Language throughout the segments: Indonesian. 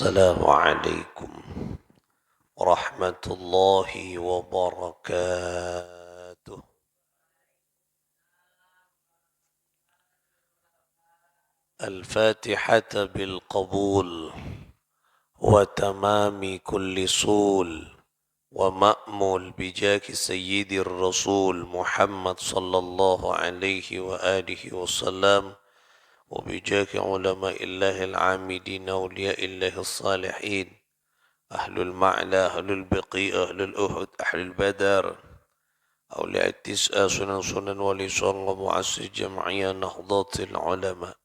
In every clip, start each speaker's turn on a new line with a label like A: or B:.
A: السلام عليكم ورحمة الله وبركاته. الفاتحة بالقبول وتمام كل سول ومأمول بجاه سيد الرسول محمد صلى الله عليه وآله وسلم وبجاه علماء الله العامدين أولياء الله الصالحين أهل المعنى أهل البقيع أهل الأحد أهل البدر أولياء التسعة سنن سنن ولسان ومعسس جمعية نهضة العلماء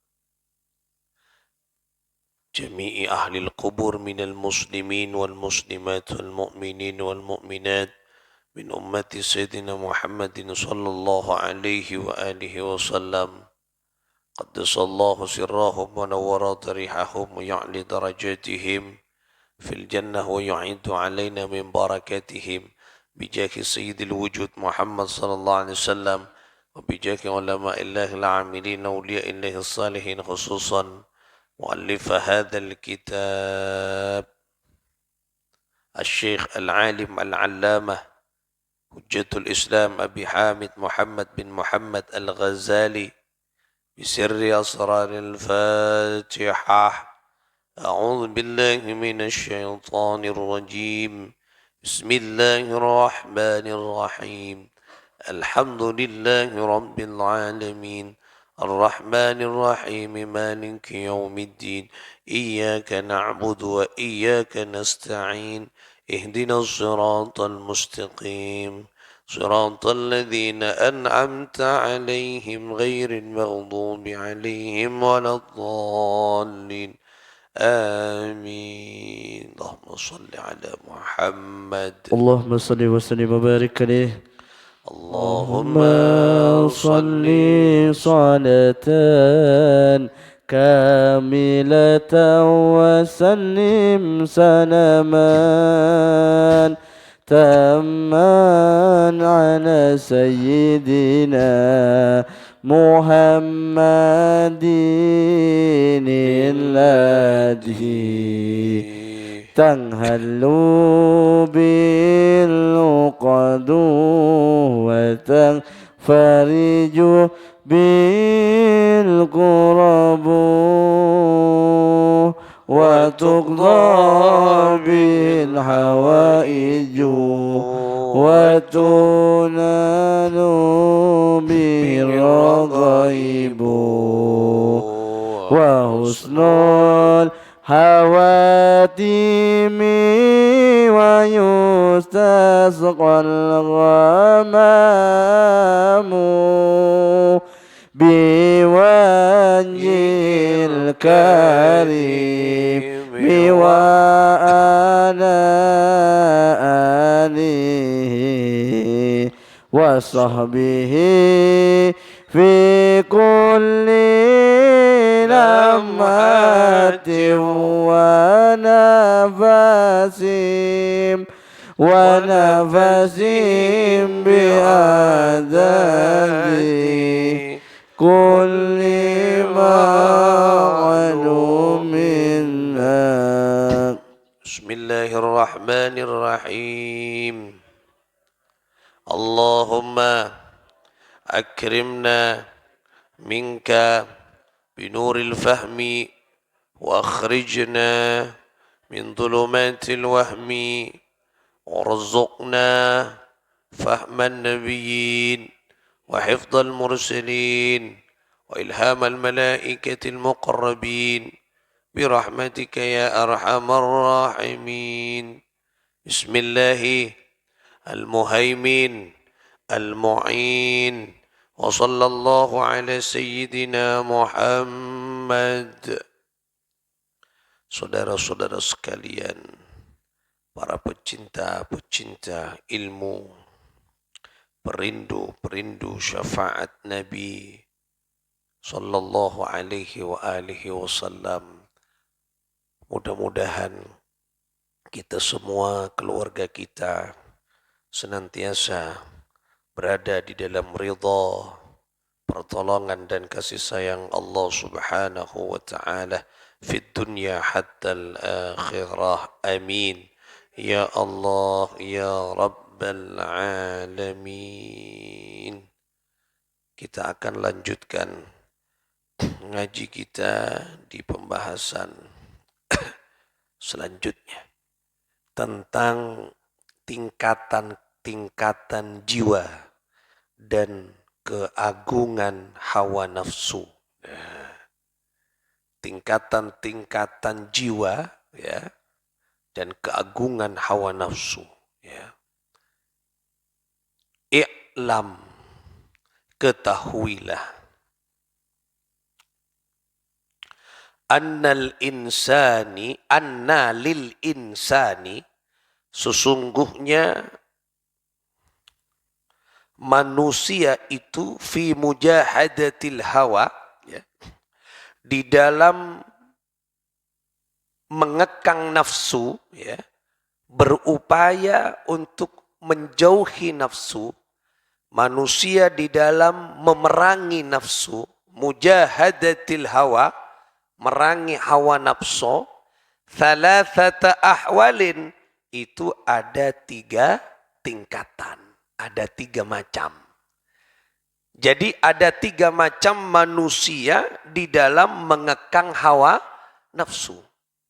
A: جميع أهل القبور من المسلمين والمسلمات والمؤمنين والمؤمنات من أمة سيدنا محمد صلى الله عليه وآله وسلم قدس الله سرهم ونور ضريحهم ويعلي درجاتهم في الجنة ويعيد علينا من بركاتهم بجاه سيد الوجود محمد صلى الله عليه وسلم وبجاه علماء الله العاملين أولياء الله الصالحين خصوصا مؤلف هذا الكتاب الشيخ العالم العلامة حجة الإسلام أبي حامد محمد بن محمد الغزالي بسر أسرار الفاتحة. أعوذ بالله من الشيطان الرجيم. بسم الله الرحمن الرحيم. الحمد لله رب العالمين الرحمن الرحيم مالك يوم الدين إياك نعبد وإياك نستعين اهدنا الصراط المستقيم صراط الذين أنعمت عليهم غير المغضوب عليهم ولا الضالين آمين. اللهم صل على محمد.
B: اللهم صل وسلم وبارك عليه.
A: اللهم
B: صل صلاة كاملة وسلم سلاما تاما على سيدنا محمد الذي تنهل بالعقد وتنفرج بالقرب وتقضى بالحوائج وتنال بالرغائب وحسن الخواتيم ويستسقى الغمام بوجه الكريم وعلى آله وصحبه في كل لمحة ونفس بأذان كل معلوم.
A: بسم الله الرحمن الرحيم. اللهم أكرمنا منك بنور الفهم وأخرجنا من ظلمات الوهم وارزقنا فهم النبيين وحفظ المرسلين وإلهام الملائكة المقربين برحمتك يا أرحم الراحمين. بسم الله المهيمن المعين وصلى الله على سيدنا محمد. Saudara-saudara sekalian, para pecinta-pecinta ilmu, perindu-perindu syafaat Nabi sallallahu alaihi wa alihi wasallam, mudah-mudahan kita semua, keluarga kita senantiasa berada di dalam ridha, pertolongan dan kasih sayang Allah Subhanahu wa taala في الدنيا حتى الآخرة آمين يا الله يا رب العالمين. Kita akan lanjutkan ngaji kita di pembahasan selanjutnya tentang tingkatan-tingkatan jiwa dan keagungan hawa nafsu. Tingkatan-tingkatan jiwa ya dan keagungan hawa nafsu ya. I'lam, ketahuilah, anna lil insani, sesungguhnya manusia itu fi mujahadatil hawa ya, di dalam mengekang nafsu ya, berupaya untuk menjauhi nafsu. Manusia di dalam memerangi nafsu, mujahadatil hawa, merangi hawa nafsu, thalathata ahwalin, itu ada 3 tingkatan, ada 3 macam. Jadi ada 3 macam manusia di dalam mengekang hawa nafsu,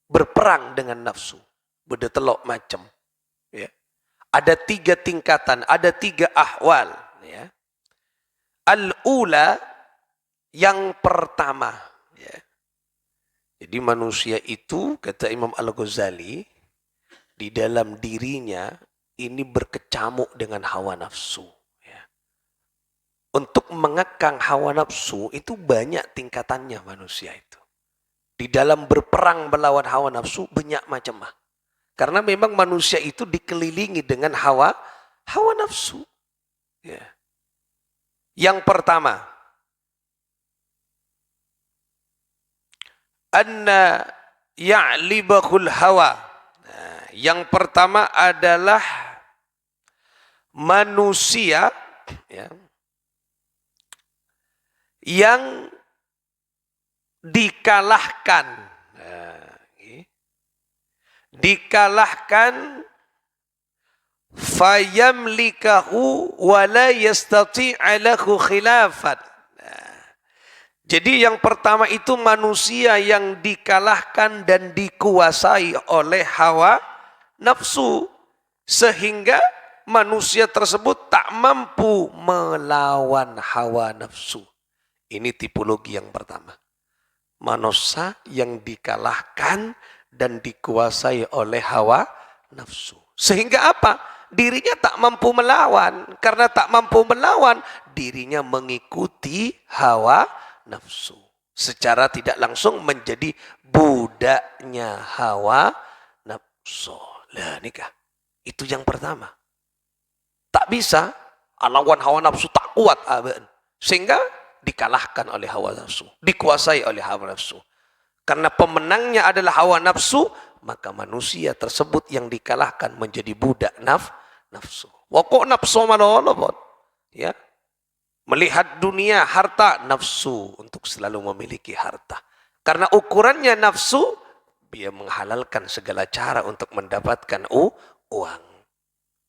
A: berperang dengan nafsu, bedetelok macam. Ya. Ada 3 tingkatan, ada 3 ahwal. Ya. Al-ula, yang pertama. Ya. Jadi manusia itu, kata Imam Al-Ghazali, di dalam dirinya ini berkecamuk dengan hawa nafsu. Ya. Untuk mengekang hawa nafsu itu banyak tingkatannya manusia itu. Di dalam berperang melawan hawa nafsu banyak macam. Karena memang manusia itu dikelilingi dengan hawa nafsu. Ya. Yang pertama, anna ya'libahul hawa. Nah, yang pertama adalah manusia ya, yang dikalahkan. Nah, dikalahkan fayamlikahu wa la yastati'a lahu khilafan. Jadi yang pertama itu manusia yang dikalahkan dan dikuasai oleh hawa nafsu, sehingga manusia tersebut tak mampu melawan hawa nafsu. Ini tipologi yang pertama. Manusia yang dikalahkan dan dikuasai oleh hawa nafsu. Sehingga apa? Dirinya tak mampu melawan. Karena tak mampu melawan, dirinya mengikuti hawa nafsu. Secara tidak langsung menjadi budaknya hawa nafsu. Lah nikah. Itu yang pertama. Tak bisa, lawan hawa nafsu tak kuat. Sehingga dikalahkan oleh hawa nafsu. Dikuasai oleh hawa nafsu. Karena pemenangnya adalah hawa nafsu, maka manusia tersebut yang dikalahkan menjadi budak nafsu. Waqo nafsu manolobot. Ya. Melihat dunia, harta, nafsu untuk selalu memiliki harta. Karena ukurannya nafsu, dia menghalalkan segala cara untuk mendapatkan uang.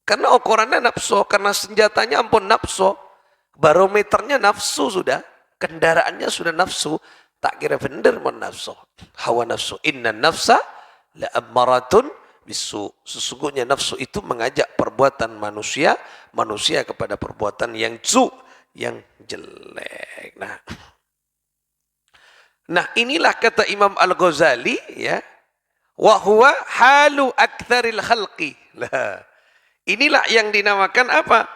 A: Karena ukurannya nafsu, karena senjatanya ampun nafsu. Barometernya nafsu sudah, kendaraannya sudah nafsu. Tak kira benar mon nafsu. Hawa nafsu. Inna nafsa la'ammaratun bisu. Sesungguhnya nafsu itu mengajak perbuatan manusia kepada perbuatan yang yang jelek. Nah inilah kata Imam Al-Ghazali ya, wa huwa halu aktsaril khalqi. Lah, inilah yang dinamakan apa?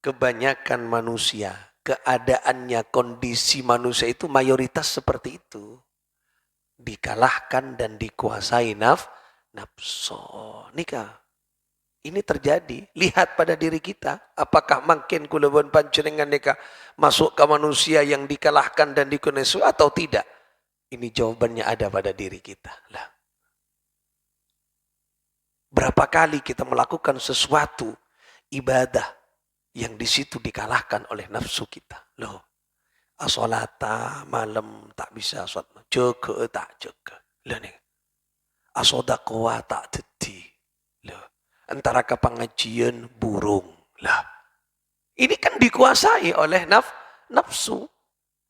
A: Kebanyakan manusia, keadaannya, kondisi manusia itu mayoritas seperti itu. Dikalahkan dan dikuasai nafsu. Nikah. Ini terjadi. Lihat pada diri kita. Apakah makin kulubun panjenengan nikah masuk ke manusia yang dikalahkan dan dikuasai atau tidak? Ini jawabannya ada pada diri kita. Lah. Berapa kali kita melakukan sesuatu ibadah yang di situ dikalahkan oleh nafsu kita. Loh, asolata malam tak bisa sholat, jaga tak jaga. Lah nih, asodakowa tak dedi. Lah, antara ke pengajian burung. Lah, ini kan dikuasai oleh nafsu.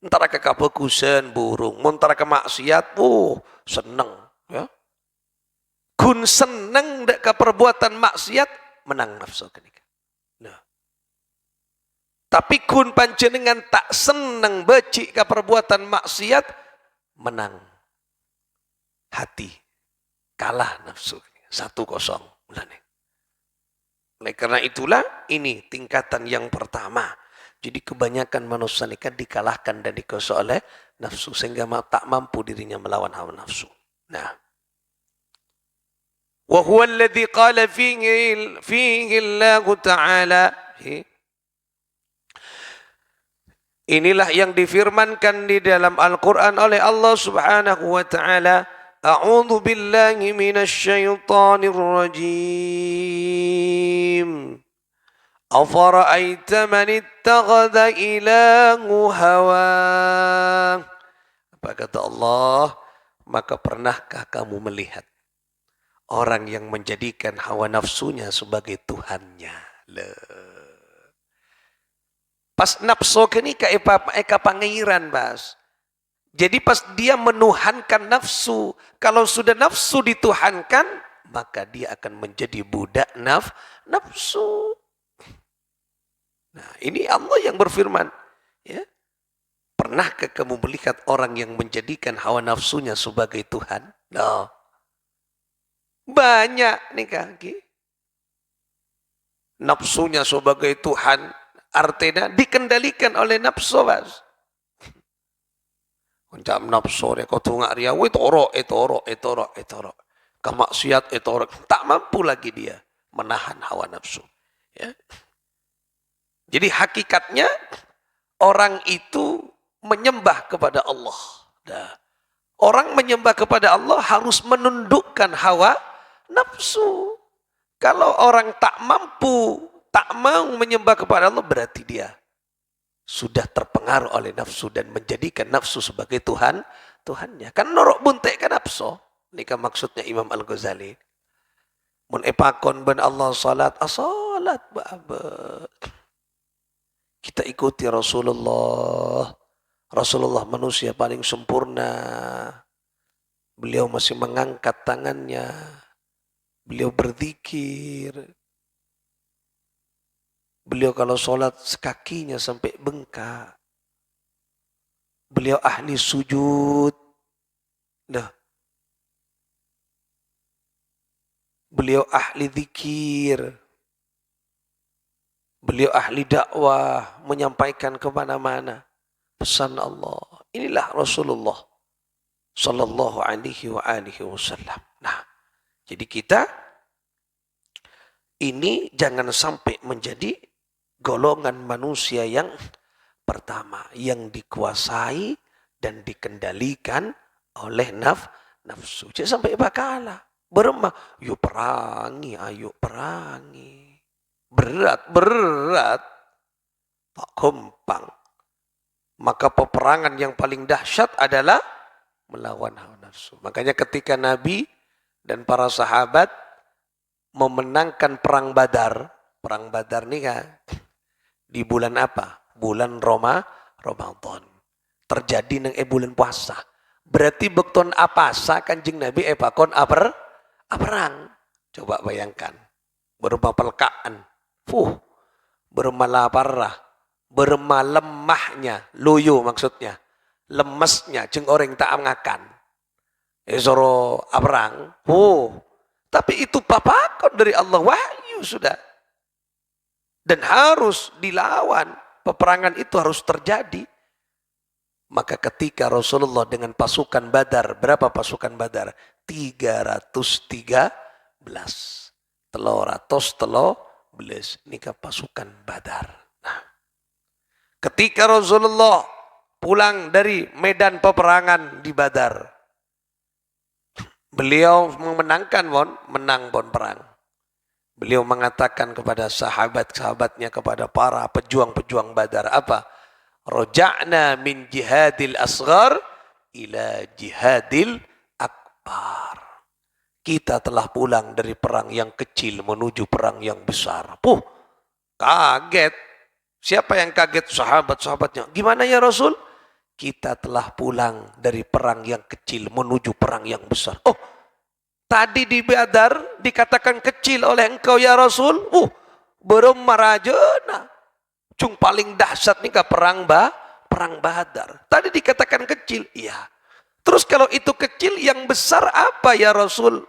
A: Antara ke kebagusan burung, antara ke maksiat, seneng. Ya. Kun seneng dek ke perbuatan maksiat, menang nafsu kenika. Nah. Tapi kun panjenengan tak seneng becik ke perbuatan maksiat, menang hati. Kalah nafsu. 1-0. Oleh karena itulah ini tingkatan yang pertama. Jadi kebanyakan manusia ini kan dikalahkan dan dikuasai oleh nafsu sehingga tak mampu dirinya melawan hawa nafsu. Nah, wa huwa alladhi qala fihi Allah Ta'ala. Inilah yang difirmankan di dalam Al-Qur'an oleh Allah Subhanahu wa taala, a'udzu billahi minasy syaithanir rajim. Afara'aita man ittakhadha ilahu hawa. Apa kata Allah? Maka pernahkah kamu melihat orang yang menjadikan hawa nafsunya sebagai Tuhannya? Pas nafsu ini eka pangeran, Bas. Jadi pas dia menuhankan nafsu, kalau sudah nafsu dituhankan, maka dia akan menjadi budak nafsu. Nah, ini Allah yang berfirman, ya. Pernahkah kamu melihat orang yang menjadikan hawa nafsunya sebagai Tuhan? Nah, banyak nih kaki. Nafsunya sebagai Tuhan, artinya dikendalikan oleh nafsu, Bas. Macam nafsu dia kau tungak dia, etoro. Kemaksiat etoro. Tak mampu lagi dia menahan hawa nafsu. Ya. Jadi hakikatnya orang itu menyembah kepada Allah. Nah, orang menyembah kepada Allah harus menundukkan hawa nafsu. Kalau orang tak mampu, tak mau menyembah kepada Allah, berarti dia sudah terpengaruh oleh nafsu dan menjadikan nafsu sebagai Tuhannya. Kan norok buntek kan nafsu. Ini kan maksudnya Imam Al-Ghazali. Mun epakon ben Allah salat, asalat ba'abad. Kita ikuti Rasulullah. Rasulullah manusia paling sempurna. Beliau masih mengangkat tangannya. Beliau berzikir. Beliau kalau sholat kakinya sampai bengkak. Beliau ahli sujud. Nah. Beliau ahli zikir. Beliau ahli dakwah, menyampaikan kemana-mana pesan Allah. Inilah Rasulullah sallallahu alaihi wasallam. Nah, jadi kita ini jangan sampai menjadi golongan manusia yang pertama, yang dikuasai dan dikendalikan oleh nafsu. Jangan sampai bakalah beremah, yuk perangi, ayo perangi. Berat, tak gampang. Maka peperangan yang paling dahsyat adalah melawan hawa nafsu. Makanya ketika Nabi dan para sahabat memenangkan perang Badar nih kan di bulan apa? Bulan Ramadan. Terjadi nang bulan puasa. Berarti bekton apasa Kanjeng Nabi pakon perang. Coba bayangkan. Berupa pelkaan. Bermalaparah, bermalemahnya, loyo maksudnya, lemesnya, jeng orang tak mengakan. Esoro abrang, tapi itu papakon dari Allah, wahyu sudah. Dan harus dilawan, peperangan itu harus terjadi. Maka ketika Rasulullah dengan pasukan Badar, berapa pasukan Badar? 313. Beles nikah pasukan Badar. Nah, ketika Rasulullah pulang dari medan peperangan di Badar, beliau menang perang. Beliau mengatakan kepada sahabat-sahabatnya, kepada para pejuang-pejuang Badar, apa? Roja'na min jihadil asghar ila jihadil akbar. Kita telah pulang dari perang yang kecil menuju perang yang besar. Puh, kaget. Siapa yang kaget? Sahabat-sahabatnya. Gimana ya Rasul? Kita telah pulang dari perang yang kecil menuju perang yang besar. Oh, tadi di Badar dikatakan kecil oleh engkau ya Rasul. Belum marajana. Cung paling dahsyat nih perang Badar. Tadi dikatakan kecil. Iya. Terus kalau itu kecil, yang besar apa ya Rasul?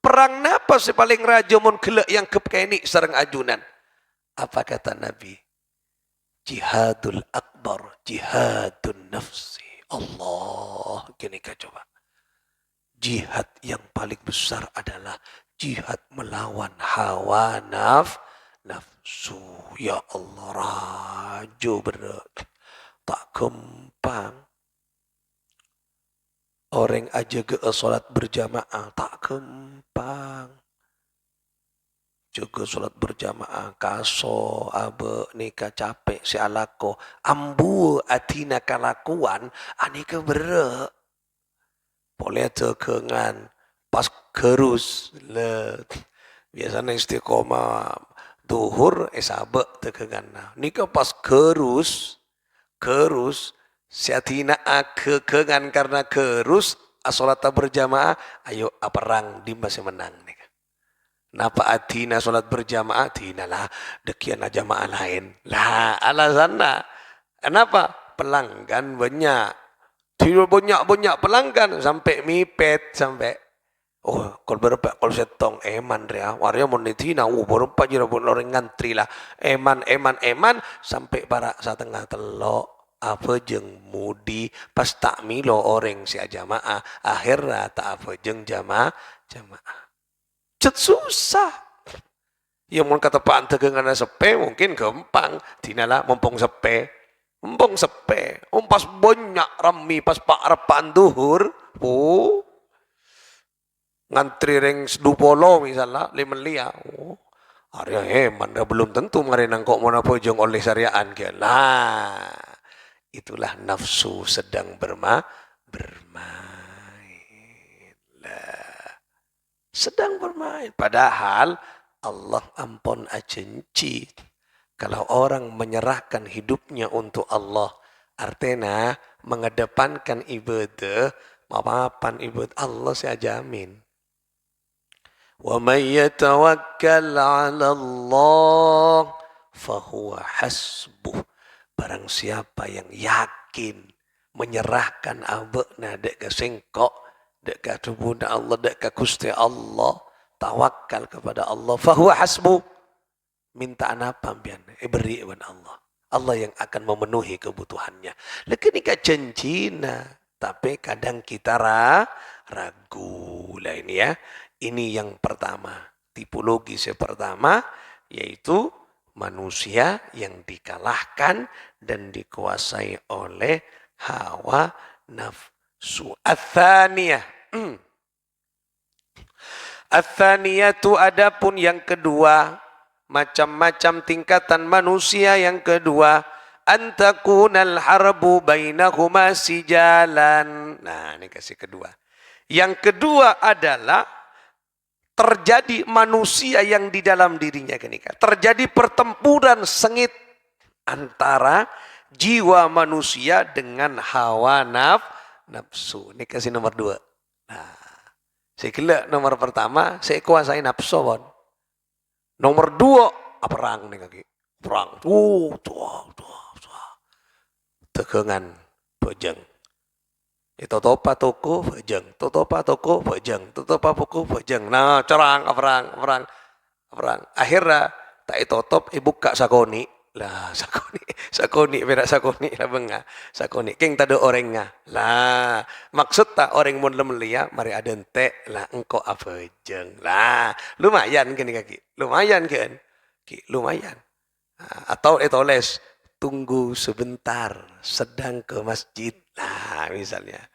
A: Perang napa sih paling raja mun gelek yang kepkeni sareng ajunan? Apa kata Nabi? Jihadul akbar, jihadun nafsi. Allah, gini kah coba. Jihad yang paling besar adalah jihad melawan hawa nafsu. Ya Allah, rajo berat. Tak kempang. Orang aja ke salat berjamaah tak kempang. Juga salat berjamaah kaso abe nika capek si alako ambu atina kalakuan anika bere. Boleh tekengan pas kerus le biasanya istiqomah duhur sabe tekengan. Nika pas kerus siatina kekengan karena kerus asolata berjamaah ayo aparang di masih menang nih. Napa atina solat berjamaah tina lah dekian jamaah lain lah alasannya kenapa pelanggan banyak tidak banyak pelanggan sampai mipet sampai kalau berapa kalau setong eman ria waria monetina berapa jira pun orang ngantri lah eman sampai para setengah telok apa jeng mudi pas tak milo orang si jamaah akhirnya tak apa jeng jamaah cet susah yang mau kata pak tegengan sepe mungkin gampang dinalah mumpung sepe pas banyak rami pas pak repan duhur ngantri reng sedupolo misalnya 5 lia area eman belum tentu ngarenang kok mau apa jeng oleh syariaan lah itulah nafsu sedang bermain lah sedang bermain padahal Allah ampun ajenci kalau orang menyerahkan hidupnya untuk Allah artinya mengedepankan ibadah maafan ibadah Allah saya jamin wa may yatawakkal 'ala Allah fahuwa hasbuh barang siapa yang yakin menyerahkan abekna dek ke sengkok dek ke tubuhna Allah dek ke Gusti Allah tawakal kepada Allah fahuwa hasbuh minta apa pian beri kepada Allah yang akan memenuhi kebutuhannya lekenika janjina tapi kadang kita ragu lah ini ya ini yang pertama tipologi pertama yaitu manusia yang dikalahkan dan dikuasai oleh hawa nafsu atsaniyah atsaniyatu adapun yang kedua macam-macam tingkatan manusia yang kedua antakunal harbu bainahuma sijalan nah ini kasih kedua yang kedua adalah terjadi manusia yang di dalam dirinya kenika terjadi pertempuran sengit antara jiwa manusia dengan hawa nafsu ini kasih nomor 2 nah saya kira nomor pertama saya kuasai nafsu bon. Nomor 2 perang nih kaki perang tegangan bojeng itu topa toko bojeng nah perang akhirnya tak itu top buka sakoni lah sakoni berak sakoni lah benga sakoni keng tado orangnya lah maksud tak orang mun lemelia mari ada ente lah engkau apa jeng lah lumayan kan kaki lumayan kan lumayan atau etoles tunggu sebentar sedang ke masjid lah misalnya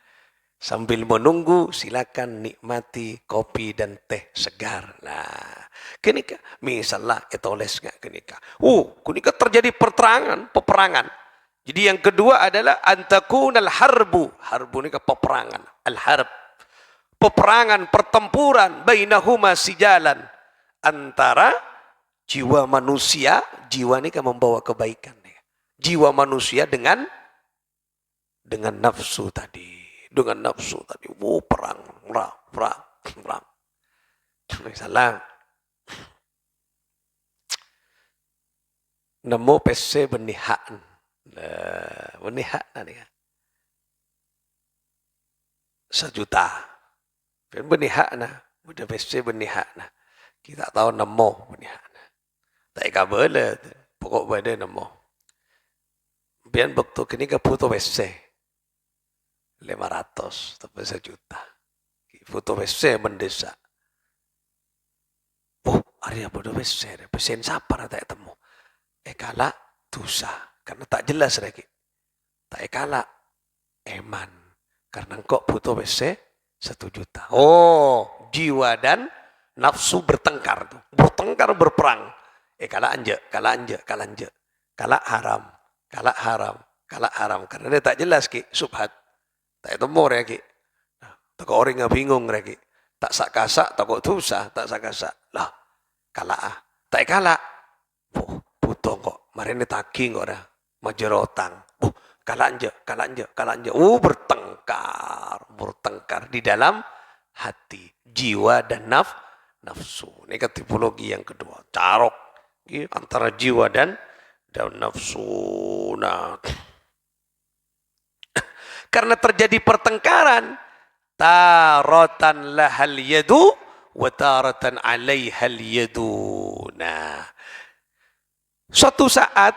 A: sambil menunggu silakan nikmati kopi dan teh segar nah kenika misalnya etoles nggak kenika kenika terjadi peperangan jadi yang kedua adalah antakunal harbu ini ke peperangan al harb peperangan, pertempuran, bainahuma sijalan, antara jiwa manusia, jiwa ini kan membawa kebaikan. Jiwa manusia dengan nafsu tadi. Dengan nafsu tadi. Perang. Misalnya, nemu PC benihan. Benihan tadi. 1 juta. Benihan nah. Udah PC benihan nah. Kita tahu nemu benihan. Tak kabel lah. Pokok pada nemu. Biar waktu kini ke foto WC 500 tapi 1 juta. Foto WC mendesak. Area foto WC, pesen siapa tak temu. Kala dosa karena tak jelas lagi. Tak kala eman karena kok foto WC 1 juta. Jiwa dan nafsu bertengkar tuh. Bertengkar berperang. Kala anje. Kala haram. Kalak haram. Karena dia tak jelas ki, subhat. Tak temu ya ki. Tak orang yang bingung ya ki. Tak sak-kasak, tak kok dosa, tak sak-kasak. Lah, kalak. Tak kalak. Butuh kok. Mari ini tagih kok dah. Majerotang. Kalak anje. Bertengkar di dalam hati, jiwa dan nafsu. Ini kan tipologi yang kedua. Carok antara jiwa dan nafsu. Nah, karena terjadi pertengkaran, taratan lahal yadu wa taratan alaihal yadu. Nah, suatu saat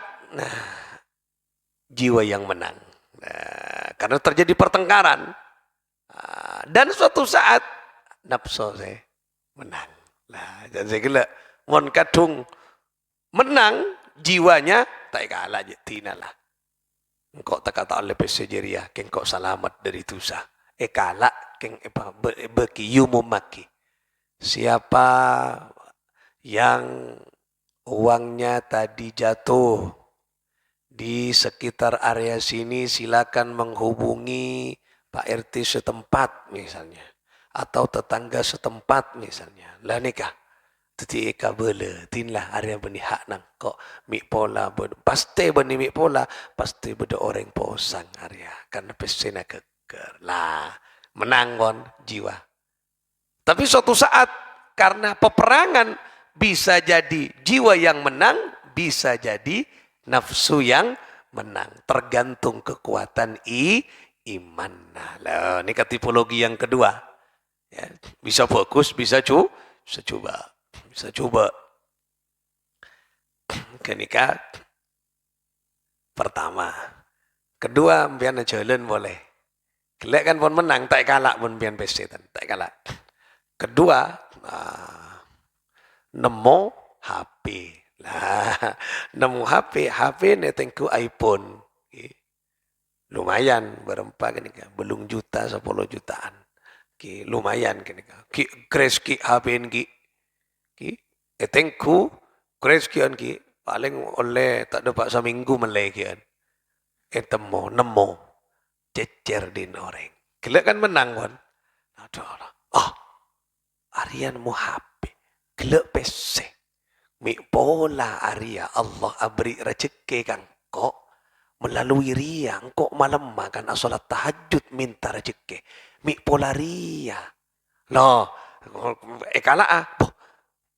A: jiwa yang menang. Nah, karena terjadi pertengkaran. Dan suatu saat nafsu saya menang. Nah, dan saya kira mon kadung menang jiwanya tak kalah je tinalah. Engkau tak kata oleh pesejeria, engkau selamat dari dosa. Kalah keng beki yumumaki. Siapa yang uangnya tadi jatuh di sekitar area sini, silakan menghubungi Pak RT setempat misalnya, atau tetangga setempat misalnya. Lah nikah. Teti eka bela, tinlah area benih hak nang kok mik pola pasti benih mik pola pasti beda orang posang area karena pesena keker lah menang kon jiwa. Tapi suatu saat karena peperangan bisa jadi jiwa yang menang, bisa jadi nafsu yang menang, tergantung kekuatan iman. Nah, ini tipologi yang kedua. Ya, bisa fokus, bisa coba. Bisa coba. Kenika pertama. Kedua, biar jalan boleh. Kelak kan pun menang, tak kalah pun biar pesetan, tak kalah. Kedua, nemu HP. Lah, nemu HP ni tengku iPhone. Lumayan berempat kenika, belum juta 10 jutaan. Lumayan kenika. Crash HP ni. Tengku crash kian ki paling oleh tak dapat seminggu melai kian. Nemu cecer di noreng. Kelak kan menang kan. Arian mu HP. Kelak PC. Mi pola Arya Allah abri rezeki kang kok melalui ria kok malam makan salat tahajud minta rezeki. Mi pola ria. Loh, kala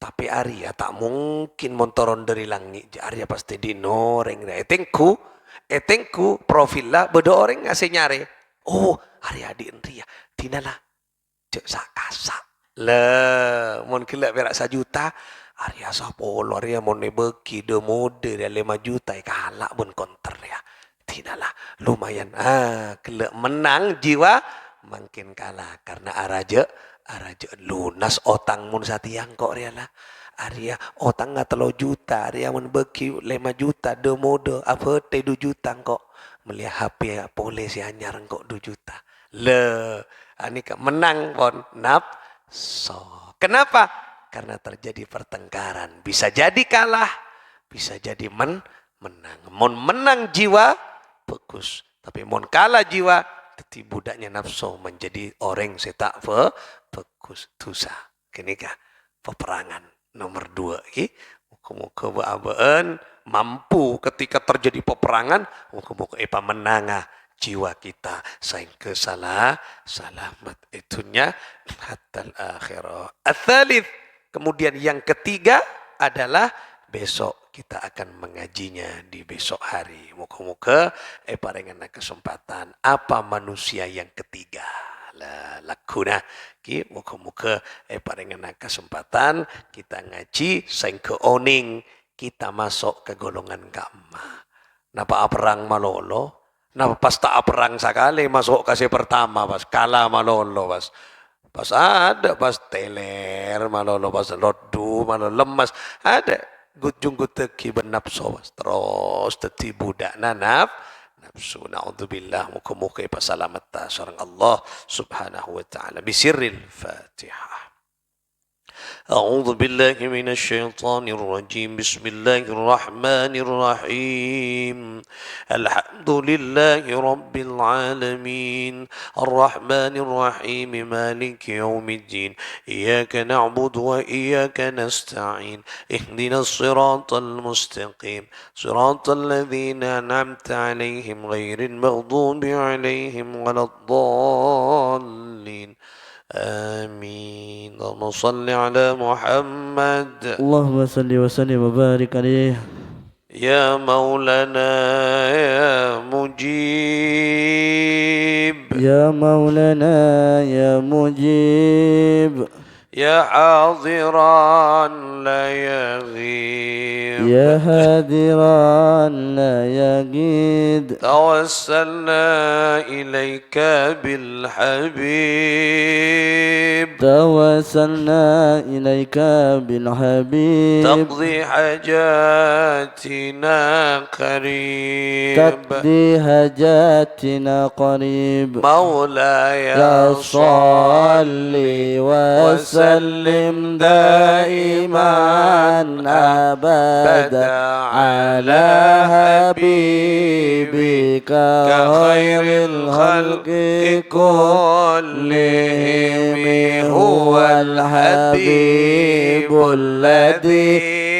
A: tapi Arya tak mungkin montoron dari langit. Arya pasti dinoreng. Etengku profil lah beda orang ngasih nyari. Arya di Ria. Tinalah. Cek sakasa. Lah, mon kelak berak 1 juta. Arya 10. Arya mon nebeki de mode dia 5 juta. Kalak pun konter ya. Tinalah. Lumayan. Kelak menang jiwa. Makin kalah. Karena araja lunas otang mun satiang kok Arya lah. Arya otang 3 juta. Arya mun beki 5 juta. De mode. Apa 2 juta kok. Melihat HP polisi anyar kok 2 juta. Ini menang pon nafsu. Kenapa? Karena terjadi pertengkaran. Bisa jadi kalah. Bisa jadi menang. Mon menang jiwa bagus. Tapi mon kalah jiwa Teti budaknya nafsu menjadi orang setak fokus dosa. Kini kah peperangan nomor 2 ki. Muka-muka beabaan mampu ketika terjadi peperangan. Muka-muka menangah jiwa kita saing ke selamat itunya hatta akhirah. Ats-tsalits, kemudian yang ketiga adalah besok kita akan mengajinya di besok hari. Muka-muka paringan kesempatan apa manusia yang ketiga. Lakuna ki muka-muka paringan kesempatan kita ngaji saing ke oning kita masuk ke golongan keempat. Napa perang malolo? Napa pas tak perang sekali masuk kasih pertama pas kalah malolo pas. Pas ada pas teler malolo pas lodu malolo lemas ada gujung guteki benapso terus teti budak nafsu naudzubillah muka-muka pasalamat sareng Allah subhanahu wa ta'ala bisirril fatihah. أعوذ بالله من الشيطان الرجيم بسم الله الرحمن الرحيم الحمد لله رب العالمين الرحمن الرحيم مالك يوم الدين إياك نعبد وإياك نستعين اهدنا الصراط المستقيم صراط الذين أنعمت عليهم غير المغضوب عليهم ولا الضالين آمين. اللهم صل على محمد
B: اللهم صل وسلم وبارك عليه.
A: يا مولانا يا مجيب
B: يا مولانا يا مجيب
A: يا حاضرا لا يغيب
B: يا هادرا لا يجيد
A: توسلنا إليك بالحبيب
B: توسلنا إليك بالحبيب
A: تقضي حاجاتنا قريب
B: تقضي حاجاتنا قريب
A: مولاي
B: يا صلي وسلم دائما أبدا على حبيبك خير الخلق كلهم هو الحبيب الذي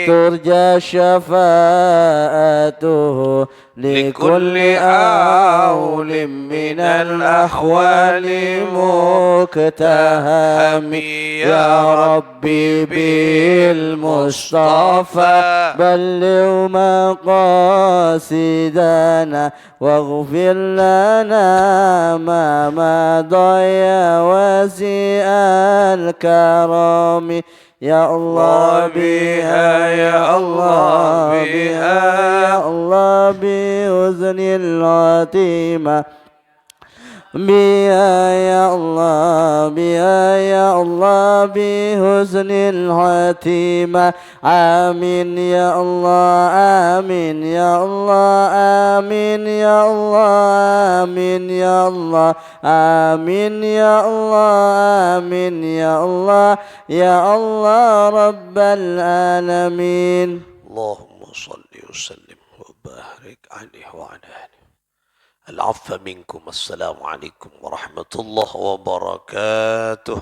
B: ترجى شفاعته لكل أول من الأحوال مكتهم يا ربي بالمصطفى بلغ مقاصدنا واغفر لنا ما مضى يا واسع الكرم يا الله بها يا الله بها يا الله بحسن الخاتمة بها يا الله بها يا الله بحسن الخاتمة آمين يا الله آمين يا الله آمين يا الله آمين يا الله آمين يا الله آمين يا الله يا الله رب العالمين.
A: اللهم صل وسلم وبارك عليه وعلى آله. العفو منكم. السلام عليكم ورحمة الله وبركاته.